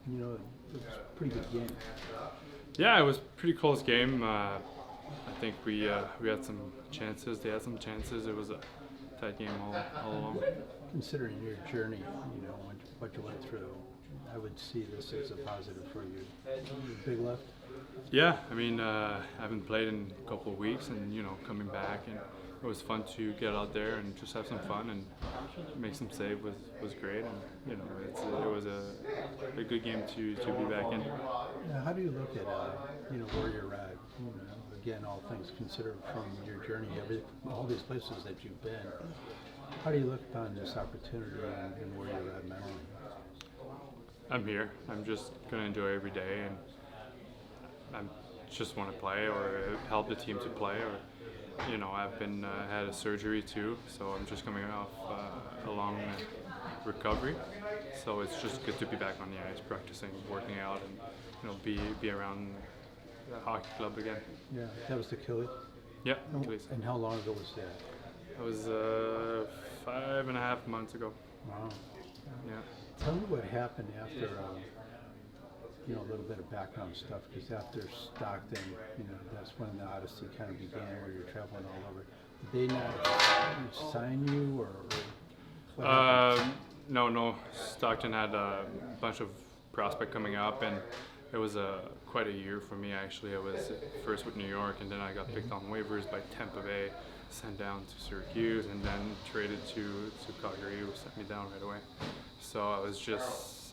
You know, it was a pretty good game. Yeah, it was a pretty close game. I think we had some chances. They had some chances. It was a tight game all along. Considering your journey, you know, what you went through, I would see this as a positive for you. Big left? Yeah, I mean, I haven't played in a couple of weeks, and coming back, and it was fun to get out there and just have some fun and make some save was great, and it was a good game to be back in. Now, how do you look at where you're at? Again, all things considered from your journey, all these places that you've been. How do you look upon this opportunity and where you're at mentally? I'm here. I'm just gonna enjoy every day, and I just want to play or help the team to play. Or I've been had a surgery too, so I'm just coming off a long recovery. So it's just good to be back on the ice, practicing, working out, and be around the hockey club again. Yeah, that was the Achilles. Yeah, Achilles. And how long ago was that? That was 5.5 months ago. Wow. Yeah. Tell me what happened after, a little bit of background stuff, because after Stockton, that's when the Odyssey kind of began, where you're traveling all over. Did they not sign you, or what happened? No. Stockton had a bunch of prospect coming up, and it was quite a year for me, actually. I was first with New York, and then I got picked on waivers by Tampa Bay, sent down to Syracuse, and then traded to Calgary, who sent me down right away. So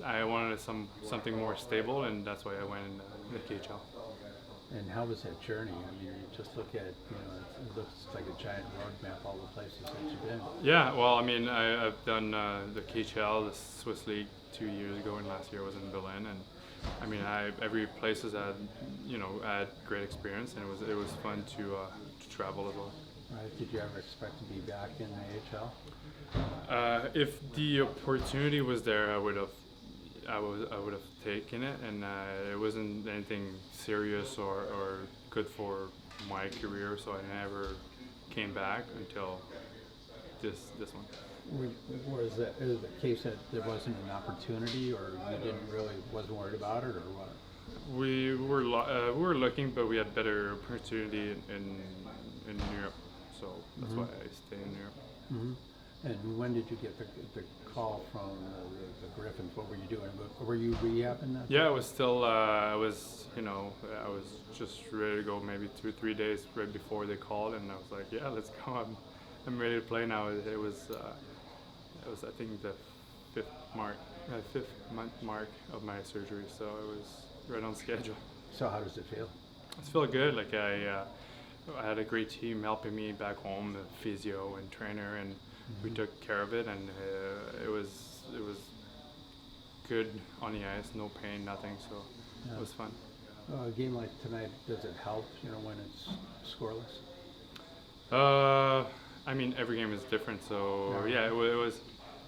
I wanted something more stable, and that's why I went in the KHL. And how was that journey? I mean, you just look at, it looks like a giant roadmap, all the places that you've been. Yeah, well, I mean, I've done the KHL, the Swiss League, 2 years ago, and last year was in Berlin, and I mean, every place has had, had great experience, and it was fun to travel as well. Right. Did you ever expect to be back in the AHL? If the opportunity was there, I would have taken it, and it wasn't anything serious or good for my career, so I never came back until this one. Was it the case that there wasn't an opportunity, or you wasn't worried about it, or what? We were looking, but we had better opportunity in Europe, so that's why I stay in Europe. Mm-hmm. And when did you get the call from the Griffins? What were you doing? Were you rehabbing that? Yeah, it was still. I was just ready to go. Maybe 2 or 3 days right before they called, and I was like, "Yeah, let's go. I'm ready to play now." It was I think the 5th month mark of my surgery, so it was right on schedule. So how does it feel? It feels good. Like I had a great team helping me back home, the physio and trainer, and we took care of it, and it was good on the ice, no pain, nothing, so it was fun. A game like tonight, does it help, when it's scoreless? I mean, every game is different, so yeah,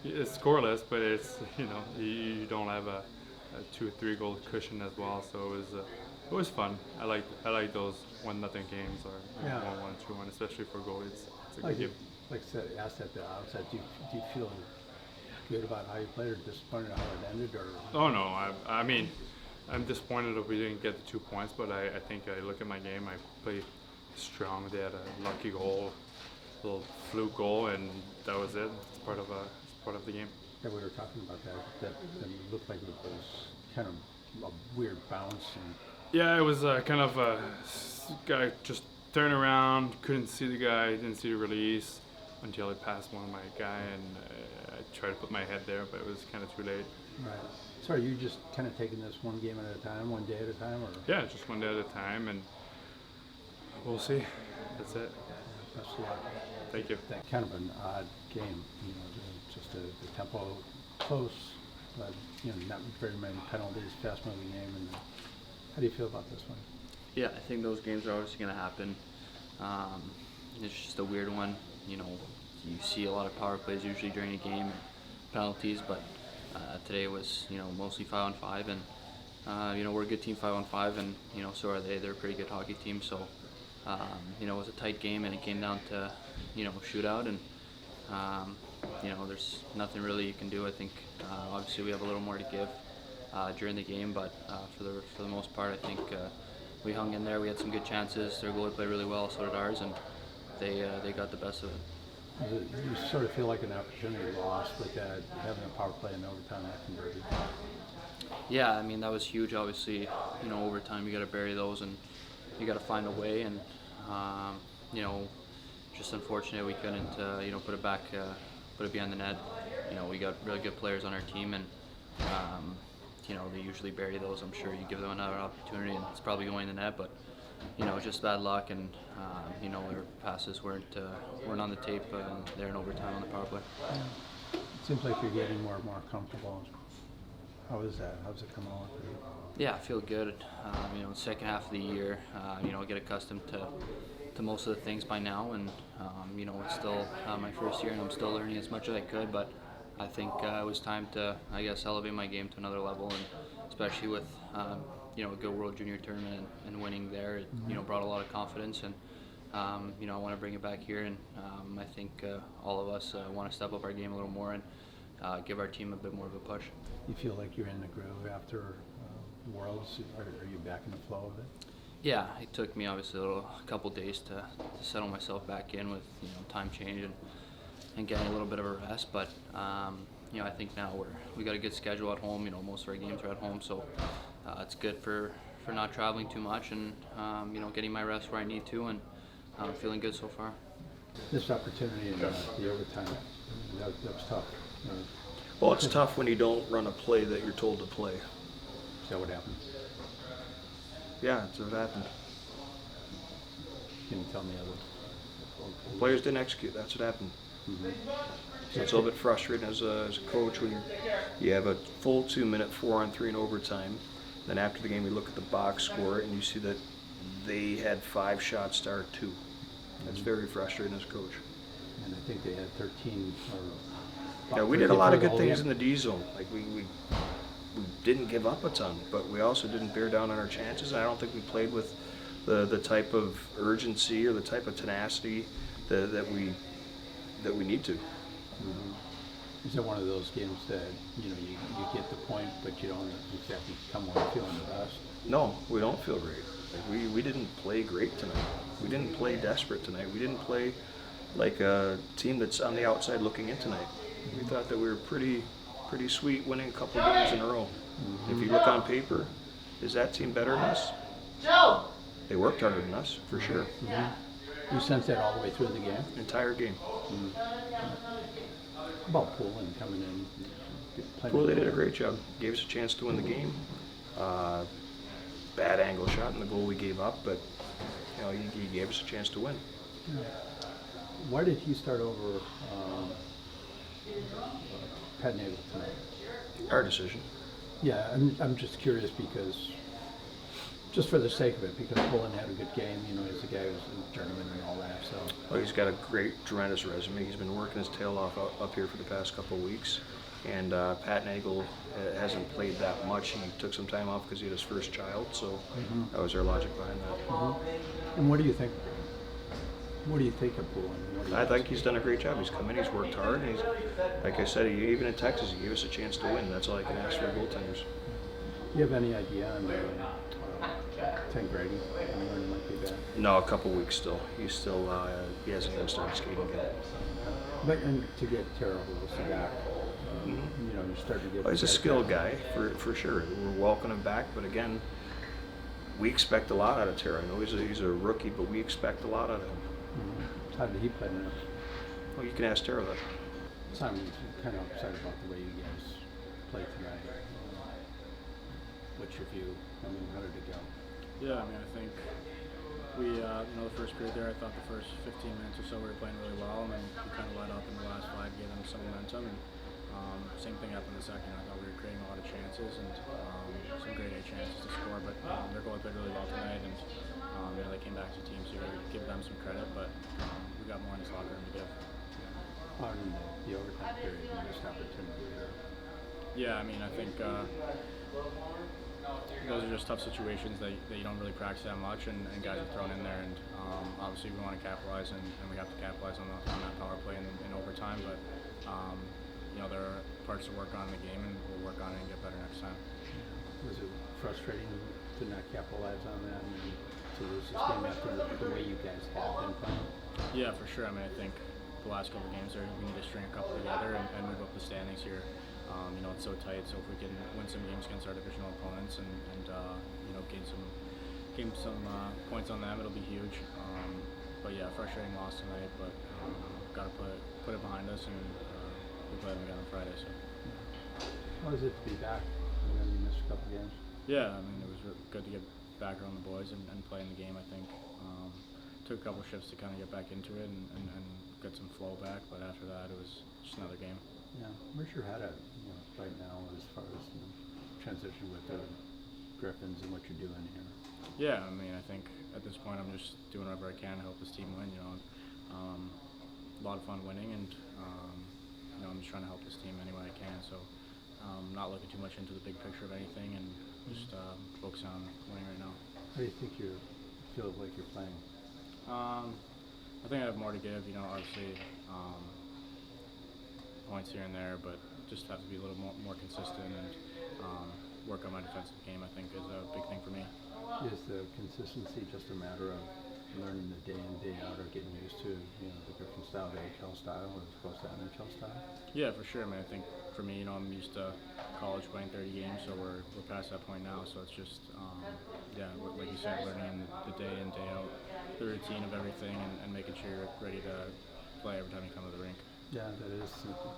it's scoreless, but it's, you don't have a 2 or 3 goal cushion as well, so it was fun. I like those 1-0 games, or 1-1, 2-1, especially for goalies. It's a good game. Like I said, asked at the outset, do you feel good about how you played, or disappointed how it ended, or? Oh no, I mean, I'm disappointed that we didn't get the 2 points, but I think I look at my game, I played strong. They had a lucky goal, little fluke goal, and that was it. It's part of the game. Yeah, we were talking about that it looked like it was kind of a weird bounce. Yeah, it was kind of a guy just turned around, couldn't see the guy, didn't see the release until he passed one of my guy, and I tried to put my head there, but it was kind of too late. Right. So are you just kind of taking this one game at a time, one day at a time, or? Yeah, just one day at a time, and we'll see. That's it. Best of luck. Thank you. Kind of an odd game, just the tempo close, but not very many penalties, fast-moving game. And how do you feel about this one? Yeah, I think those games are obviously going to happen. It's just a weird one. You see a lot of power plays usually during a game, penalties, but today was mostly 5-on-5, and we're a good team 5-on-5, and so are they. They're a pretty good hockey team. So it was a tight game, and it came down to shootout, and there's nothing really you can do. I think obviously we have a little more to give. during the game, but for the most part, I think we hung in there. We had some good chances. Their goalie played really well, so did ours, and they got the best of it. You sort of feel like an opportunity lost with that, having a power play in overtime that converted. Yeah, I mean, that was huge. Obviously, overtime, you got to bury those, and you got to find a way. And just unfortunate we couldn't, put it back, put it behind the net. We got really good players on our team, and they usually bury those. I'm sure you give them another opportunity, and it's probably going in the net, but just bad luck, and their passes weren't on the tape. They're in overtime on the power play. Yeah. It seems like you're getting more and more comfortable. How is that? How's it come along for you? Yeah, I feel good. The second half of the year, get accustomed to most of the things by now, and it's still my first year, and I'm still learning as much as I could. But I think it was time to, elevate my game to another level, and especially with a good World Junior tournament and winning there, it brought a lot of confidence, and I want to bring it back here, and I think all of us want to step up our game a little more and give our team a bit more of a push. You feel like you're in the groove after Worlds? Are you back in the flow of it? Yeah, it took me obviously a couple days to settle myself back in with time change and getting a little bit of a rest. But I think now we got a good schedule at home. Most of our games are at home, so it's good for not traveling too much and getting my rest where I need to, and I'm feeling good so far. This opportunity in the overtime, that was tough. Well, it's tough when you don't run a play that you're told to play. Is that what happened? Yeah, that's what happened. Can you tell me other? Players didn't execute. That's what happened. Mm-hmm. So it's a little bit frustrating as a coach when you have a full 2-minute 4-on-3 in overtime. Then after the game, you look at the box score and you see that they had 5 shots to our 2. That's very frustrating as a coach. And I think they had 13 or. Yeah, we did a lot of good things in the D zone. Like we didn't give up a ton, but we also didn't bear down on our chances. I don't think we played with the type of urgency or the type of tenacity that we need to. Mm-hmm. Is it one of those games that you get the point, but you don't exactly come away feeling the best? No, we don't feel great. Like we didn't play great tonight. We didn't play desperate tonight. We didn't play like a team that's on the outside looking in tonight. We thought that we were pretty sweet, winning a couple of games in a row. Mm-hmm. If you look on paper, is that team better than us? No. They worked harder than us, for sure. Mm-hmm. You sense that all the way through the game? Entire game. Mm-hmm. How about Poulin coming in? Poulin did a great job. Gave us a chance to win the game. Bad angle shot in the goal we gave up, but he gave us a chance to win. Yeah. Why did he start over Pat Nagel tonight? Our decision. Yeah, I'm just curious because, just for the sake of it, because Poulin had a good game. He's a guy who's a journeyman and all that. So. Well, he's got a great, tremendous resume. He's been working his tail off up here for the past couple of weeks. And Pat Nagel hasn't played that much. He took some time off because he had his first child, so that was our logic behind that. Mm-hmm. And what do you think? What do you think of Poulin? I think he's done a great job. He's come in, he's worked hard, and he's, like I said, even in Texas, he gave us a chance to win. That's all I can ask for goaltenders. Do you have any idea on Tank Grady? When he might be back? No, a couple weeks still. He's still, he hasn't even started skating yet. But and to get Tara Hirose back, you're starting to get. Well, he's a skilled guy, for sure. We're welcoming him back, but again, we expect a lot out of Tara. I know he's a rookie, but we expect a lot out of him. Mm-hmm. How did he play tonight? Well, you can ask Tara that. Simon's kind of upset about the way you guys played tonight. What's your view? How did it go? Yeah, I think we, the first period there, I thought the first 15 minutes or so we were playing really well, and then we kind of let up in the last 5, gave them some momentum, and same thing happened in the second. I thought we were creating a lot of chances and some great A chances to score, but their goalie played really well tonight, and they came back as a team, so you got to give them some credit, but we got more in this locker room to give. On the overtime period, you missed opportunity there. Yeah, I think those are just tough situations that you don't really practice that much, and guys are thrown in there, and obviously we want to capitalize, and we have to capitalize on that power play in overtime, but there are parts to work on in the game, and we'll work on it and get better next time. Was it frustrating to not capitalize on that and to lose this game after the way you guys have been playing? Yeah, for sure. I mean, I think the last couple of games we need to string a couple together and move up the standings here. You know, it's so tight, so if we can win some games against our divisional opponents and you know, gain some points on them, it'll be huge. But yeah, frustrating loss tonight, but got to put it behind us, and we'll play them again on Friday. So. How was it to be back? You missed a couple games. Yeah, I mean, it was good to get back around the boys and play in the game. I think took a couple shifts to kind of get back into it and get some flow back, but after that, it was just another game. Yeah, where's your head at right now as far as transition with the Griffins and what you're doing here? Yeah, I mean, I think at this point I'm just doing whatever I can to help this team win. You know, a lot of fun winning, and you know, I'm just trying to help this team any way I can. So, not looking too much into the big picture of anything, and just focusing on winning right now. How do you think you feel like you're playing? I think I have more to give. You know, obviously. Points here and there, but just have to be a little more consistent and work on my defensive game, I think, is a big thing for me. Is the consistency just a matter of learning the day in, day out, or getting used to the Griffin style, the AHL style, as opposed to NHL style? Yeah, for sure. I mean, I think for me, I'm used to college playing 30 games, so we're past that point now. So it's just, yeah, like you said, learning the day in, day out, the routine of everything, and making sure you're ready to play every time you come to the rink. Yeah, that is.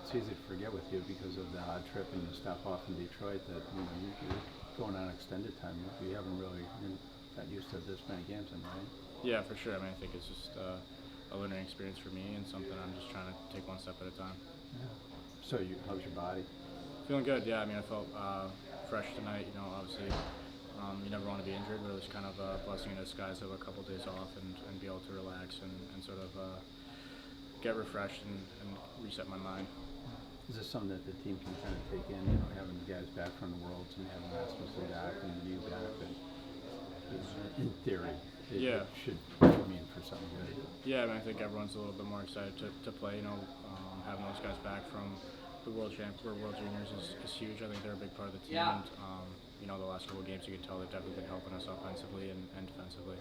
It's easy to forget with you because of the odd trip and the stop off in Detroit that you're going on extended time. You haven't really got used to this many games, right? Yeah, for sure. I mean, I think it's just a learning experience for me and something I'm just trying to take one step at a time. Yeah. So, how's your body? Feeling good. Yeah. I mean, I felt fresh tonight. You know, obviously, you never want to be injured, but it was kind of a blessing in disguise to have a couple of days off and be able to relax and sort of get refreshed and reset my mind. Is this something that the team can kind of take in, having the guys back from the Worlds and having Rasmussen back and you back, and in theory, it should mean for something good. Yeah, I mean, I think everyone's a little bit more excited to play. You know, having those guys back from the World Juniors is huge. I think they're a big part of the team. And, you know, the last couple of games, you can tell they've definitely been helping us offensively and defensively.